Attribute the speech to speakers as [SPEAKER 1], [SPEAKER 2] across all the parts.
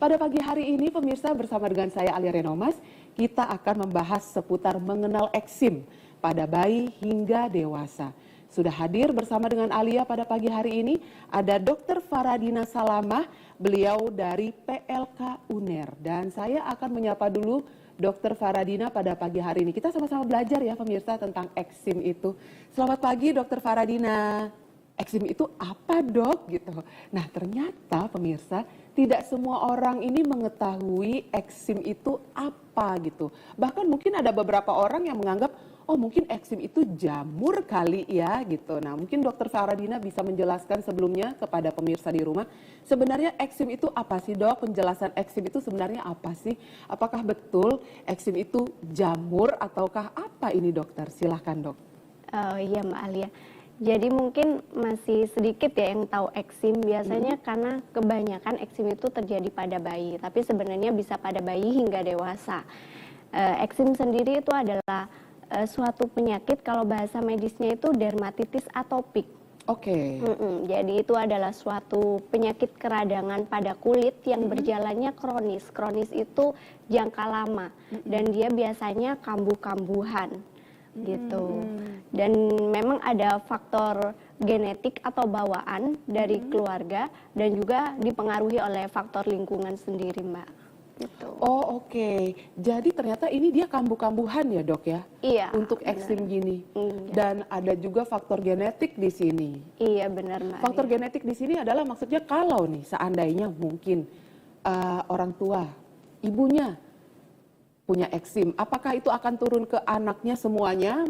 [SPEAKER 1] Pada pagi hari ini pemirsa bersama dengan saya Alia Renomas, kita akan membahas seputar mengenal eksim pada bayi hingga dewasa. Sudah hadir bersama dengan Alia pada pagi hari ini ada Dr. Faradina Salamah, beliau dari PLK UNER. Dan saya akan menyapa dulu Dr. Faradina pada pagi hari ini. Kita sama-sama belajar ya pemirsa tentang eksim itu. Selamat pagi Dr. Faradina. Eksim itu apa dok gitu. Nah ternyata pemirsa tidak semua orang ini mengetahui eksim itu apa gitu. Bahkan mungkin ada beberapa orang yang menganggap oh mungkin eksim itu jamur kali ya gitu. Nah mungkin dokter Faradina bisa menjelaskan sebelumnya kepada pemirsa di rumah. Sebenarnya eksim itu apa sih dok? Penjelasan eksim itu sebenarnya apa sih? Apakah betul eksim itu jamur ataukah apa ini dokter? Silahkan dok.
[SPEAKER 2] Oh iya Mbak Alia. Jadi mungkin masih sedikit ya yang tahu eksim, biasanya karena kebanyakan eksim itu terjadi pada bayi, tapi sebenarnya bisa pada bayi hingga dewasa. Eksim sendiri itu adalah suatu penyakit, kalau bahasa medisnya itu dermatitis atopik.
[SPEAKER 1] Oke.
[SPEAKER 2] Jadi itu adalah suatu penyakit keradangan pada kulit yang berjalannya kronis. Kronis itu jangka lama dan dia biasanya kambuh-kambuhan gitu. Dan memang ada faktor genetik atau bawaan dari keluarga dan juga dipengaruhi oleh faktor lingkungan sendiri, Mbak. Gitu.
[SPEAKER 1] Oh oke. Jadi ternyata ini dia kambuh-kambuhan ya dok ya?
[SPEAKER 2] Iya.
[SPEAKER 1] Untuk eksim gini.
[SPEAKER 2] Iya.
[SPEAKER 1] Dan ada juga faktor genetik di sini.
[SPEAKER 2] Iya benar Mbak.
[SPEAKER 1] Faktor genetik di sini adalah maksudnya kalau nih seandainya mungkin orang tua, ibunya punya eksim, apakah itu akan turun ke anaknya semuanya?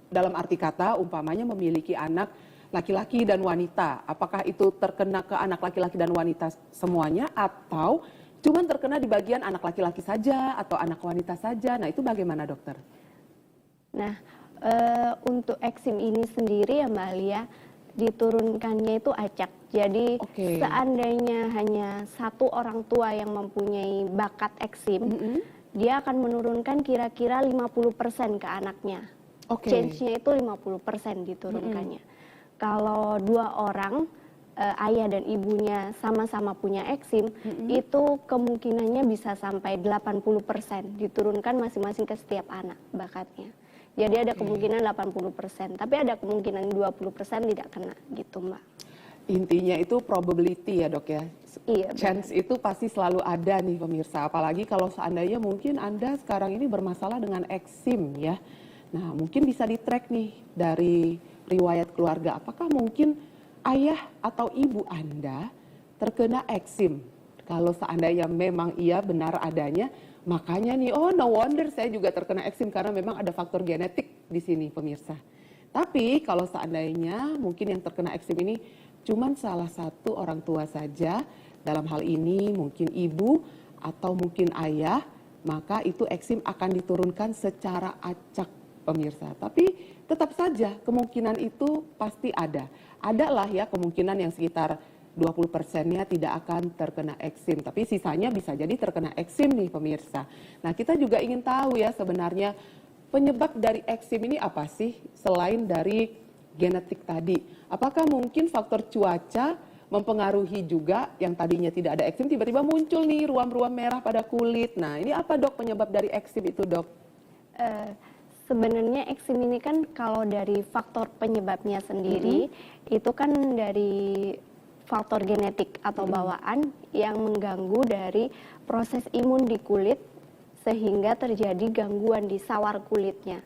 [SPEAKER 1] Dalam arti kata, umpamanya memiliki anak laki-laki dan wanita, apakah itu terkena ke anak laki-laki dan wanita semuanya atau cuman terkena di bagian anak laki-laki saja atau anak wanita saja? Nah itu bagaimana dokter?
[SPEAKER 2] Nah untuk eksim ini sendiri ya Mbak Alia, diturunkannya itu acak. Jadi seandainya hanya satu orang tua yang mempunyai bakat eksim, dia akan menurunkan kira-kira 50% ke anaknya. Change-nya itu 50% diturunkannya. Kalau dua orang, ayah dan ibunya sama-sama punya eksim, itu kemungkinannya bisa sampai 80% diturunkan masing-masing ke setiap anak bakatnya. Jadi ada kemungkinan 80%, tapi ada kemungkinan 20% tidak kena gitu Mbak.
[SPEAKER 1] Intinya itu probability ya dok ya?
[SPEAKER 2] Iya,
[SPEAKER 1] chance benar. Itu pasti selalu ada nih pemirsa, apalagi kalau seandainya mungkin Anda sekarang ini bermasalah dengan eksim ya. Nah mungkin bisa di-track nih dari riwayat keluarga, apakah mungkin ayah atau ibu Anda terkena eksim? Kalau seandainya memang iya benar adanya, makanya nih oh no wonder saya juga terkena eksim karena memang ada faktor genetik di sini pemirsa. Tapi kalau seandainya mungkin yang terkena eksim ini cuman salah satu orang tua saja, dalam hal ini mungkin ibu atau mungkin ayah, maka itu eksim akan diturunkan secara acak pemirsa. Tapi tetap saja kemungkinan itu pasti ada. Adalah ya kemungkinan yang sekitar 20%-nya tidak akan terkena eksim, tapi sisanya bisa jadi terkena eksim nih pemirsa. Nah kita juga ingin tahu ya sebenarnya penyebab dari eksim ini apa sih selain dari genetik tadi? Apakah mungkin faktor cuaca mempengaruhi juga yang tadinya tidak ada eksim tiba-tiba muncul nih ruam-ruam merah pada kulit? Nah ini apa dok penyebab dari eksim itu dok?
[SPEAKER 2] Sebenarnya eksim ini kan kalau dari faktor penyebabnya sendiri itu kan dari faktor genetik atau bawaan yang mengganggu dari proses imun di kulit sehingga terjadi gangguan di sawar kulitnya.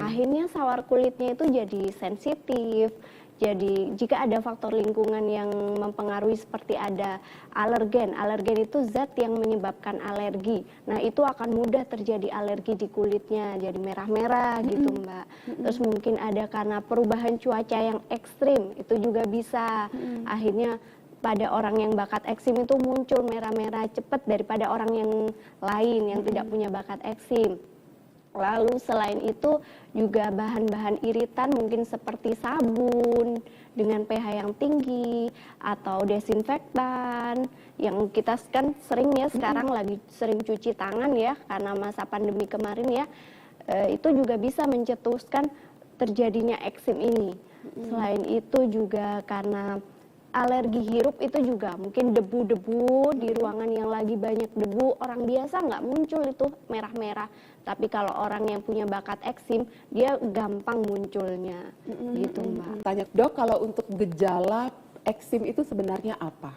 [SPEAKER 2] Akhirnya sawar kulitnya itu jadi sensitif. Jadi jika ada faktor lingkungan yang mempengaruhi seperti ada alergen itu zat yang menyebabkan alergi. Nah itu akan mudah terjadi alergi di kulitnya, jadi merah-merah gitu Mbak. Terus mungkin ada karena perubahan cuaca yang ekstrim, itu juga bisa. Akhirnya pada orang yang bakat eksim itu muncul merah-merah cepat daripada orang yang lain yang tidak punya bakat eksim. Lalu selain itu juga bahan-bahan iritan mungkin seperti sabun dengan pH yang tinggi atau desinfektan yang kita kan sering ya sekarang lagi sering cuci tangan ya karena masa pandemi kemarin ya, itu juga bisa mencetuskan terjadinya eksim ini. Selain itu juga karena alergi hirup itu juga mungkin debu-debu di ruangan yang lagi banyak debu, orang biasa nggak muncul itu merah-merah, tapi kalau orang yang punya bakat eksim dia gampang munculnya gitu Mbak.
[SPEAKER 1] Tanya dok, kalau untuk gejala eksim itu sebenarnya apa?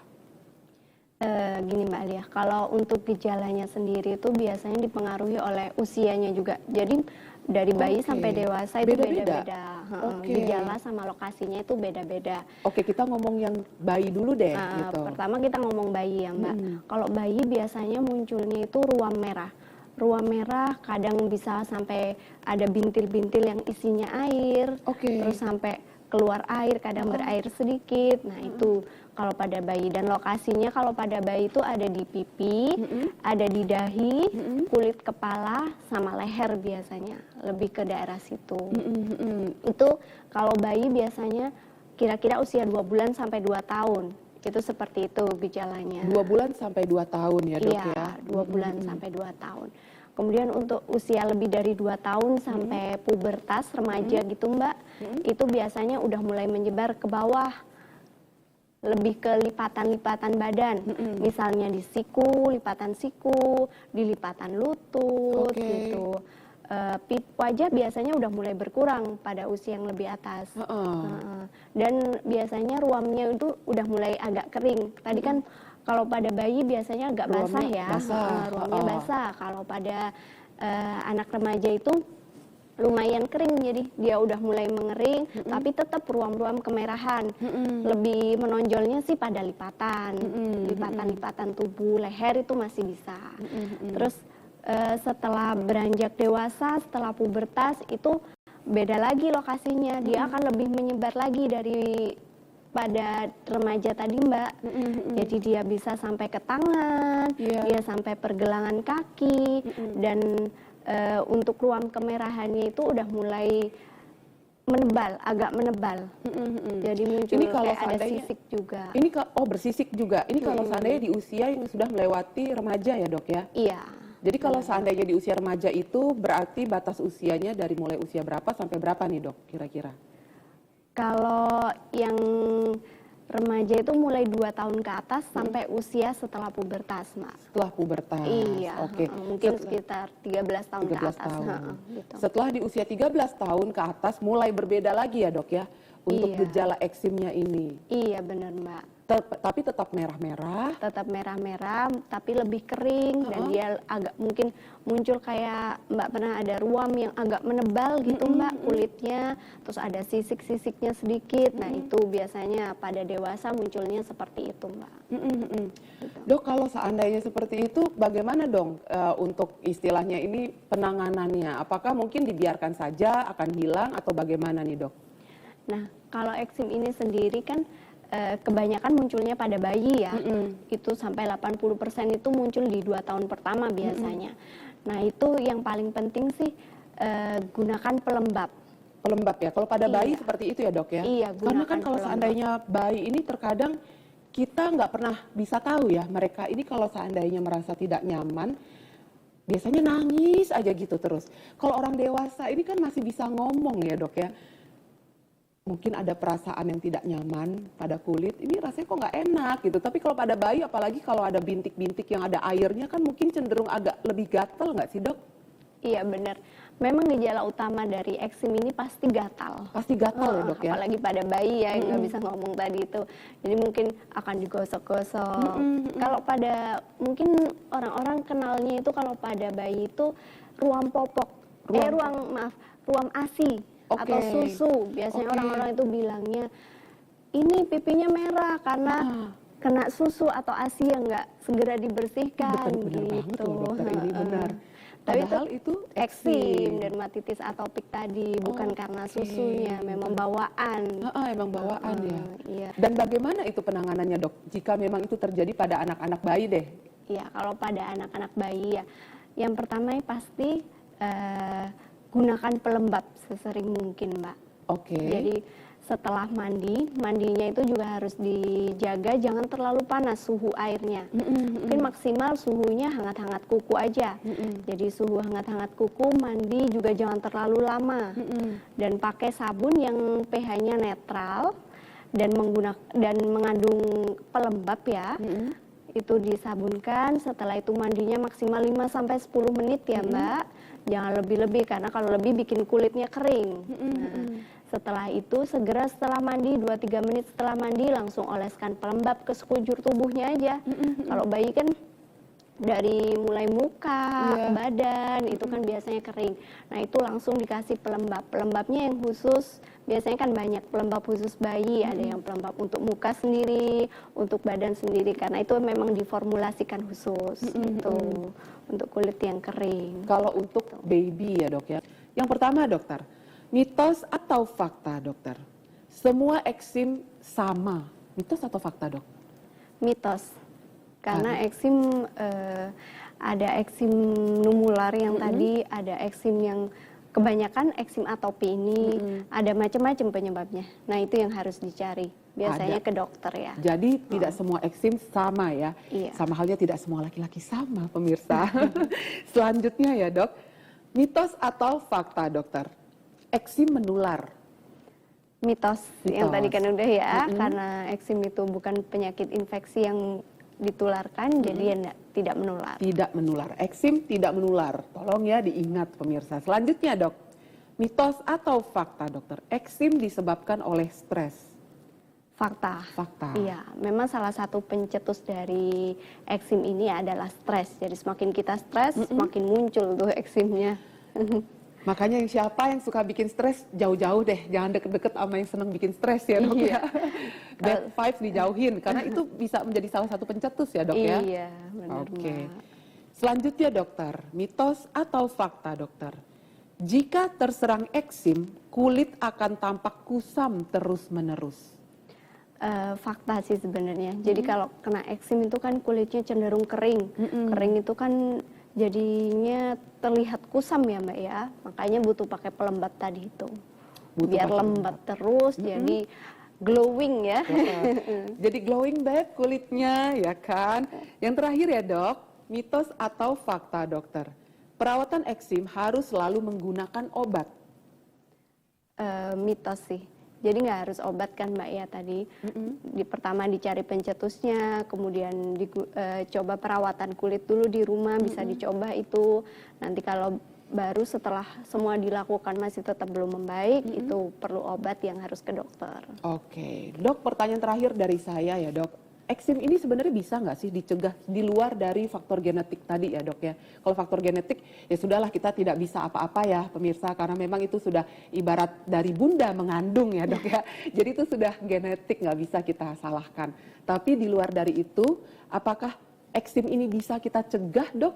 [SPEAKER 2] Gini Mbak Alia, kalau untuk gejalanya sendiri itu biasanya dipengaruhi oleh usianya juga. Jadi dari bayi sampai dewasa itu
[SPEAKER 1] Beda-beda?
[SPEAKER 2] beda-beda.
[SPEAKER 1] Oke.
[SPEAKER 2] Gejala sama lokasinya itu beda-beda.
[SPEAKER 1] Oke, kita ngomong yang bayi dulu deh gitu.
[SPEAKER 2] Pertama kita ngomong bayi ya Mbak. Kalau bayi biasanya munculnya itu ruam merah. Ruam merah kadang bisa sampai ada bintil-bintil yang isinya air.
[SPEAKER 1] Oke.
[SPEAKER 2] Terus sampai keluar air, kadang berair sedikit. Nah itu kalau pada bayi, dan lokasinya kalau pada bayi itu ada di pipi, ada di dahi, kulit kepala, sama leher biasanya, lebih ke daerah situ. Itu kalau bayi biasanya kira-kira usia 2 bulan sampai 2 tahun. Itu seperti itu gejalanya.
[SPEAKER 1] 2 bulan sampai 2 tahun ya dok
[SPEAKER 2] Iya,
[SPEAKER 1] ya?
[SPEAKER 2] 2 bulan sampai 2 tahun. Kemudian untuk usia lebih dari 2 tahun sampai pubertas, remaja gitu Mbak, itu biasanya udah mulai menyebar ke bawah, lebih ke lipatan-lipatan badan. Misalnya di siku, lipatan siku, di lipatan lutut gitu. Wajah biasanya udah mulai berkurang pada usia yang lebih atas. Dan biasanya ruamnya itu udah mulai agak kering. Tadi kan kalau pada bayi biasanya agak basah
[SPEAKER 1] Ruamnya
[SPEAKER 2] ya,
[SPEAKER 1] basah.
[SPEAKER 2] ruamnya basah. Kalau pada anak remaja itu lumayan kering, jadi dia udah mulai mengering, tapi tetap ruam-ruam kemerahan. Lebih menonjolnya sih pada lipatan, lipatan-lipatan tubuh, leher itu masih bisa. Terus setelah beranjak dewasa, setelah pubertas itu beda lagi lokasinya, dia akan lebih menyebar lagi dari pada remaja tadi Mbak. Jadi dia bisa sampai ke tangan, dia sampai pergelangan kaki, dan untuk ruam kemerahannya itu udah mulai menebal, agak menebal. Jadi muncul
[SPEAKER 1] Ini kalau
[SPEAKER 2] kayak ada
[SPEAKER 1] seandainya-
[SPEAKER 2] sisik juga.
[SPEAKER 1] Ini bersisik juga. Ini kalau seandainya di usia yang sudah melewati remaja ya dok ya?
[SPEAKER 2] Iya.
[SPEAKER 1] Jadi kalau seandainya di usia remaja itu berarti batas usianya dari mulai usia berapa sampai berapa nih dok kira-kira?
[SPEAKER 2] Kalau yang remaja itu mulai 2 tahun ke atas sampai usia setelah pubertas, Mak.
[SPEAKER 1] Setelah pubertas.
[SPEAKER 2] Iya,
[SPEAKER 1] Oke.
[SPEAKER 2] mungkin sekitar 13 tahun
[SPEAKER 1] 13
[SPEAKER 2] ke atas.
[SPEAKER 1] tahun.
[SPEAKER 2] Gitu.
[SPEAKER 1] Setelah di usia 13 tahun ke atas mulai berbeda lagi ya dok ya untuk
[SPEAKER 2] Iya.
[SPEAKER 1] gejala eksimnya ini.
[SPEAKER 2] Iya, benar, Mbak.
[SPEAKER 1] Tapi tetap merah-merah.
[SPEAKER 2] Tetap merah-merah, tapi lebih kering, dan dia agak mungkin muncul kayak Mbak pernah ada ruam yang agak menebal gitu Mbak, kulitnya, terus ada sisik-sisiknya sedikit. Nah itu biasanya pada dewasa munculnya seperti itu Mbak.
[SPEAKER 1] Dok, kalau seandainya seperti itu, bagaimana dong untuk istilahnya ini penanganannya? Apakah mungkin dibiarkan saja akan hilang atau bagaimana nih dok?
[SPEAKER 2] Nah kalau eksim ini sendiri kan kebanyakan munculnya pada bayi ya, itu sampai 80% itu muncul di 2 tahun pertama biasanya. Nah itu yang paling penting sih gunakan pelembab.
[SPEAKER 1] Pelembab ya, kalau pada bayi
[SPEAKER 2] Iya.
[SPEAKER 1] seperti itu ya dok ya?
[SPEAKER 2] Iya,
[SPEAKER 1] Karena kan
[SPEAKER 2] gunakan
[SPEAKER 1] kalau
[SPEAKER 2] pelembab.
[SPEAKER 1] seandainya bayi ini terkadang kita nggak pernah bisa tahu ya, mereka ini kalau seandainya merasa tidak nyaman, biasanya nangis aja gitu terus. Kalau orang dewasa ini kan masih bisa ngomong ya dok ya. Mungkin ada perasaan yang tidak nyaman pada kulit, ini rasanya kok nggak enak gitu. Tapi kalau pada bayi, apalagi kalau ada bintik-bintik yang ada airnya kan mungkin cenderung agak lebih gatal nggak sih dok?
[SPEAKER 2] Iya benar. Memang gejala utama dari eksim ini pasti gatal.
[SPEAKER 1] Pasti gatal ya dok ya?
[SPEAKER 2] Apalagi pada bayi ya yang nggak bisa ngomong tadi itu. Jadi mungkin akan digosok-gosok. Kalau pada mungkin orang-orang kenalnya itu kalau pada bayi itu ruam popok, ruam ASI atau susu. Biasanya orang-orang itu bilangnya ini pipinya merah karena kena susu atau ASI yang nggak segera dibersihkan.
[SPEAKER 1] Benar banget loh dokter, ini benar.
[SPEAKER 2] Tapi
[SPEAKER 1] Padahal itu
[SPEAKER 2] eksim, dermatitis atopik tadi bukan karena susunya, memang bawaan.
[SPEAKER 1] Emang bawaan ya.
[SPEAKER 2] Iya.
[SPEAKER 1] Dan bagaimana itu penanganannya dok? Jika memang itu terjadi pada anak-anak bayi deh.
[SPEAKER 2] Iya, kalau pada anak-anak bayi ya, yang pertama pasti gunakan pelembab sesering mungkin, Mbak.
[SPEAKER 1] Oke.
[SPEAKER 2] Jadi setelah mandinya itu juga harus dijaga jangan terlalu panas suhu airnya. Mungkin maksimal suhunya hangat-hangat kuku aja. Jadi suhu hangat-hangat kuku, mandi juga jangan terlalu lama. Dan pakai sabun yang pH-nya netral dan mengandung pelembab ya. Itu disabunkan, setelah itu mandinya maksimal 5 sampai 10 menit ya, Mbak. Jangan lebih-lebih karena kalau lebih bikin kulitnya kering. Nah, setelah itu segera setelah mandi 2-3 menit setelah mandi langsung oleskan pelembab ke sekujur tubuhnya aja. Kalau bayi kan dari mulai muka, badan itu kan biasanya kering. Nah, itu langsung dikasih pelembab. Pelembabnya yang khusus biasanya kan banyak pelembab khusus bayi, ada yang pelembab untuk muka sendiri, untuk badan sendiri karena itu memang diformulasikan khusus itu untuk kulit yang kering.
[SPEAKER 1] Kalau untuk baby ya, Dok ya. Yang pertama, dokter, mitos atau fakta, dokter? Semua eksim sama. Mitos atau fakta, Dok?
[SPEAKER 2] Mitos. Karena eksim ada eksim numular yang tadi, ada eksim yang kebanyakan eksim atopi ini, ada macam-macam penyebabnya. Nah, itu yang harus dicari. Biasanya ke dokter ya.
[SPEAKER 1] Jadi tidak semua eksim sama ya.
[SPEAKER 2] Iya.
[SPEAKER 1] Sama halnya tidak semua laki-laki sama, pemirsa. Selanjutnya ya, Dok. Mitos atau fakta, dokter? Eksim menular.
[SPEAKER 2] Mitos yang tadi kan udah ya, karena eksim itu bukan penyakit infeksi yang ditularkan, jadi ya tidak menular.
[SPEAKER 1] Tidak menular. Eksim tidak menular. Tolong ya diingat, pemirsa. Selanjutnya, Dok. Mitos atau fakta, dokter? Eksim disebabkan oleh stres.
[SPEAKER 2] Fakta.
[SPEAKER 1] Fakta.
[SPEAKER 2] Iya, memang salah satu pencetus dari eksim ini adalah stres. Jadi semakin kita stres, semakin muncul tuh eksimnya.
[SPEAKER 1] Makanya siapa yang suka bikin stres, jauh-jauh deh. Jangan deket-deket sama yang seneng bikin stres ya, Dok ya. Bad vibes dijauhin, karena itu bisa menjadi salah satu pencetus ya, Dok ya.
[SPEAKER 2] Iya, benar.
[SPEAKER 1] Oke. Selanjutnya, dokter, mitos atau fakta, dokter? Jika terserang eksim, kulit akan tampak kusam terus-menerus.
[SPEAKER 2] Fakta sih sebenarnya. Jadi kalau kena eksim itu kan kulitnya cenderung kering. Kering itu kan jadinya terlihat kusam ya, Mbak ya. Makanya butuh pakai pelembab tadi itu. Biar lembab terus, jadi glowing ya.
[SPEAKER 1] Jadi glowing back kulitnya ya kan. Yang terakhir ya, Dok, mitos atau fakta, dokter? Perawatan eksim harus selalu menggunakan obat.
[SPEAKER 2] Mitos sih. Jadi nggak harus obat kan, Mbak ya tadi. Pertama dicari pencetusnya, kemudian coba perawatan kulit dulu di rumah, bisa dicoba itu. Nanti kalau baru setelah semua dilakukan masih tetap belum membaik, itu perlu obat yang harus ke dokter.
[SPEAKER 1] Oke, Dok, pertanyaan terakhir dari saya ya, Dok. Eksim ini sebenarnya bisa nggak sih dicegah di luar dari faktor genetik tadi ya, Dok ya? Kalau faktor genetik ya sudahlah, kita tidak bisa apa-apa ya, pemirsa, karena memang itu sudah ibarat dari bunda mengandung ya, Dok ya. Jadi itu sudah genetik, nggak bisa kita salahkan. Tapi di luar dari itu, apakah eksim ini bisa kita cegah, Dok?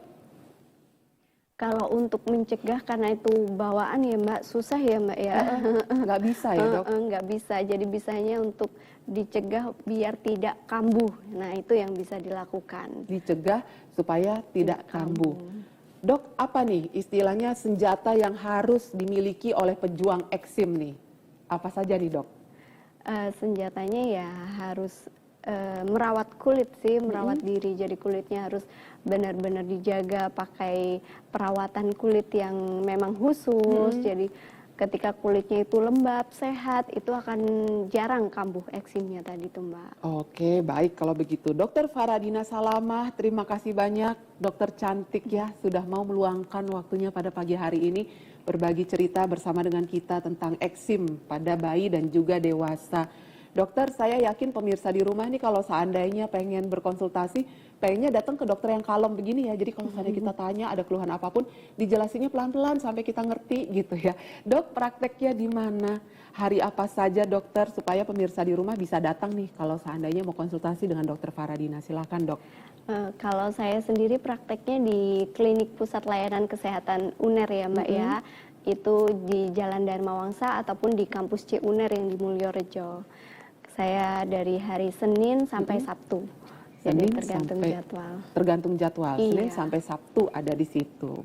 [SPEAKER 2] Kalau untuk mencegah karena itu bawaan ya, Mbak, susah ya, Mbak ya.
[SPEAKER 1] Nggak bisa ya, Dok?
[SPEAKER 2] Nggak bisa, jadi bisanya untuk dicegah biar tidak kambuh. Nah, itu yang bisa dilakukan.
[SPEAKER 1] Dicegah supaya tidak kambuh. Dok, apa nih istilahnya senjata yang harus dimiliki oleh pejuang eksim nih? Apa saja nih, Dok?
[SPEAKER 2] Senjatanya ya harus merawat kulit sih, merawat diri. Jadi kulitnya harus benar-benar dijaga, pakai perawatan kulit yang memang khusus. Jadi ketika kulitnya itu lembab, sehat, itu akan jarang kambuh eksimnya tadi tuh, Mbak.
[SPEAKER 1] Oke, baik kalau begitu. Dokter Faradina Salamah, terima kasih banyak. Dokter cantik ya, sudah mau meluangkan waktunya pada pagi hari ini berbagi cerita bersama dengan kita tentang eksim pada bayi dan juga dewasa. Dokter, saya yakin pemirsa di rumah nih kalau seandainya pengen berkonsultasi, pengennya datang ke dokter yang kalem begini ya. Jadi kalau seandainya kita tanya ada keluhan apapun, dijelasinnya pelan-pelan sampai kita ngerti gitu ya. Dok, prakteknya di mana? Hari apa saja, dokter, supaya pemirsa di rumah bisa datang nih kalau seandainya mau konsultasi dengan dokter Faradina. Silakan, Dok.
[SPEAKER 2] Kalau saya sendiri prakteknya di Klinik Pusat Layanan Kesehatan UNER ya, Mbak ya. Itu di Jalan Dharma Wangsa ataupun di kampus C UNER yang di Mulyorejo. Saya dari hari Senin sampai Sabtu. Jadi tergantung jadwal.
[SPEAKER 1] Tergantung jadwal.
[SPEAKER 2] Iya.
[SPEAKER 1] Senin sampai Sabtu ada di situ.